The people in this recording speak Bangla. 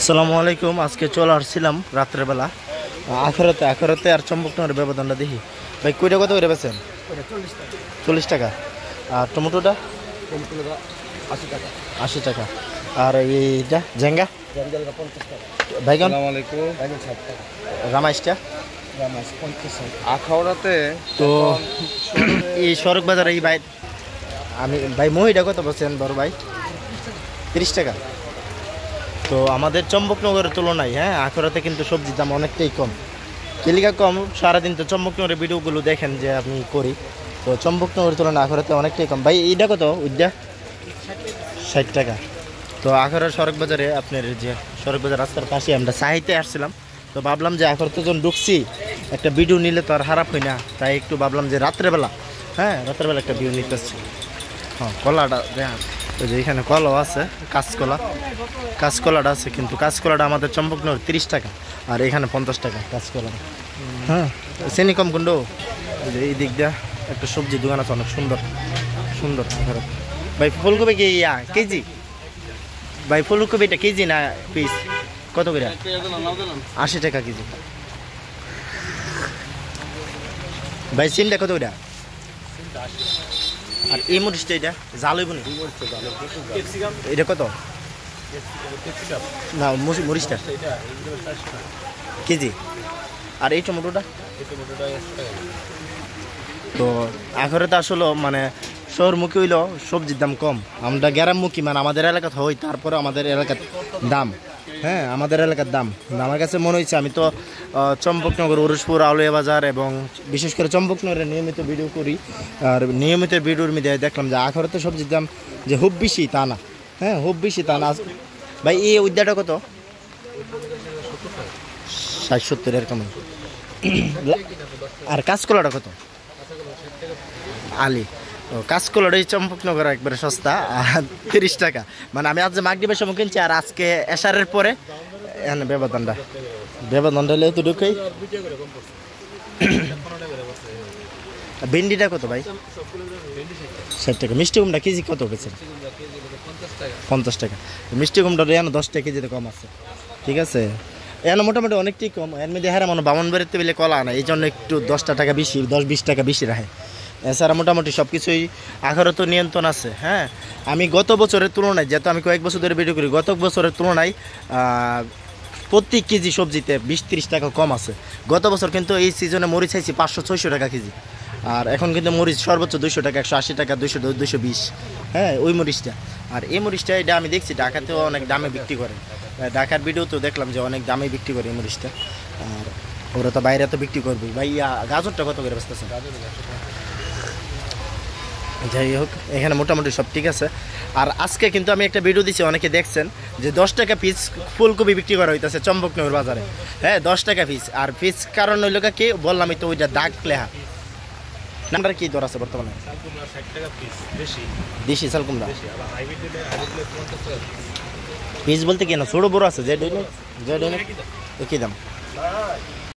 আসসালামু আলাইকুম। আজকে চলে আসছিলাম রাত্রেবেলা আখেরাতে আর চম্পকনগরের ব্যবধানটা দেখি। ভাই কইটা কত করে বেছেন? 40 টাকা। আর টমেটোটা 80 টাকা। আর এইটা ঝেঙ্গা বাইগন রামাইশটা আখাউড়াতে তো এই সড়ক বাজারে এই আমি ভাই মহিটা কত বলছেন বড় ভাই? 30 টাকা। তো আমাদের চম্পকনগরের তুলনায় আখড়াতে কিন্তু সবজির দাম অনেকটাই কম। কেলিকা কম, সারাদিন তো চম্পকনগরের ভিডিওগুলো দেখেন যে আমি করি, তো চম্পকনগরের তুলনায় আখড়াতে অনেকটাই কম। ভাই এইটা কত উদ্যা? 60 টাকা। তো আখড়ার সড়ক বাজারে আপনার যে সড়ক বাজার রাস্তার পাশে আমরা সাহিত্যে আসছিলাম, তো ভাবলাম যে আখড়াতে যখন ঢুকছি একটা ভিডিও নিলে তো আর খারাপ হয় না, তাই একটু ভাবলাম যে রাত্রেবেলা রাত্রেবেলা একটা ভিডিও নিতে আসছি। কলাটা ওই যে এখানে কলাও আছে, কাঁচকলাটা আছে, কিন্তু কাঁচকলাটা আমাদের চম্পকনগর 30 টাকা আর এখানে 50 টাকা কাঁচকলা। চিনি কম কুন্ডু। এই দিক দিয়ে একটা সবজি দোকান আছে, অনেক সুন্দর সুন্দর। ভাই ফুলকপি কি কেজি? ভাই ফুলকপিটা কেজি না পিস? কত করে? 80 টাকা কেজি। ভাই সিমটা কত করে? আর এই মরিচটা এটা জাল হইব না? এটা কত না মরিচটা কেজি? আর এই টমেটোটা? তো আখড়াতে আসলে মানে শহরমুখী হইলেও সবজির দাম কম, আমরা গ্রামমুখী, মানে আমাদের এলাকাতে হই, তারপরে আমাদের এলাকার দাম আমাদের এলাকার দাম। আমার কাছে মনে হয়েছে, আমি তো চম্পকনগর, উরুসপুর, আউলিয়া বাজার এবং বিশেষ করে চম্পকনগরে নিয়মিত ভিডিও করি, আর নিয়মিত ভিডিওর মধ্যে দেখলাম যে আখড়াতে সবজির দাম যে খুব বেশি তা না। খুব বেশি তা না। ভাই এই উদ্যাটা কত? 60-70 এরকম। আর কাঁচকলাটা কত? আলি। ও কাঁচকলাটা এই চম্পকনগর একবারে সস্তা, 30 টাকা। মানে আমি আজ মাগরিবের সময় কিনছি, আর আজকে এশারের পরে ব্যবধানটা হলে তো ঢুকেই। ভেন্ডিটা কত ভাই? 60 টাকা। মিষ্টি কুমড়া কেজি কত বেছেন? 50 টাকা। মিষ্টি কুমড়া যেন 10 টাকা কেজিতে কম আছে, ঠিক আছে। এখানে মোটামুটি অনেকটাই কম। এর মধ্যে মানে বামনবাড়িতে বেলে কলা না, এই জন্য একটু 10 টাকা বেশি, 10-20 টাকা বেশি রাখে। এছাড়া মোটামুটি সব কিছুই আখড়াতে তো নিয়ন্ত্রণ আছে। আমি গত বছরের তুলনায়, যেহেতু আমি কয়েক বছর ধরে ভিডিও করি, গত বছরের তুলনায় প্রতি কেজি সবজিতে 20-30 টাকা কম আছে। গত বছর কিন্তু এই সিজনে মরিচ চাইছি 500-600 টাকা কেজি, আর এখন কিন্তু মরিচ সর্বোচ্চ 200 টাকা, 180 টাকা, 200-220। ওই মরিচটা। আর এই মরিচটা এটা আমি দেখছি ঢাকাতেও অনেক দামে বিক্রি করে, ঢাকার ভিডিও তো দেখলাম যে অনেক দামে বিক্রি করে এই মরিচটা। আর ওরা তো বাইরে তো বিক্রি করবে। ভাই গাজরটা কত করে বেচতেছে? যাই হোক, এখানে মোটামুটি সব ঠিক আছে। আর আজকে কিন্তু আমি একটা ভিডিও দিচ্ছি, অনেকে দেখছেন যে 10 টাকা পিস ফুলকপি বিক্রি করা হইতেছে চম্পকনগর বাজারে। 10 টাকা পিস। আর পিস কারণ হইল কি বললামই তো, ওইটা দাগ লেহা। নাম্বার কি দর আছে বর্তমানে? দেশি চাল কুমড়া পিস বলতে কি না, ছোট বড় আছে, যে একই দাম।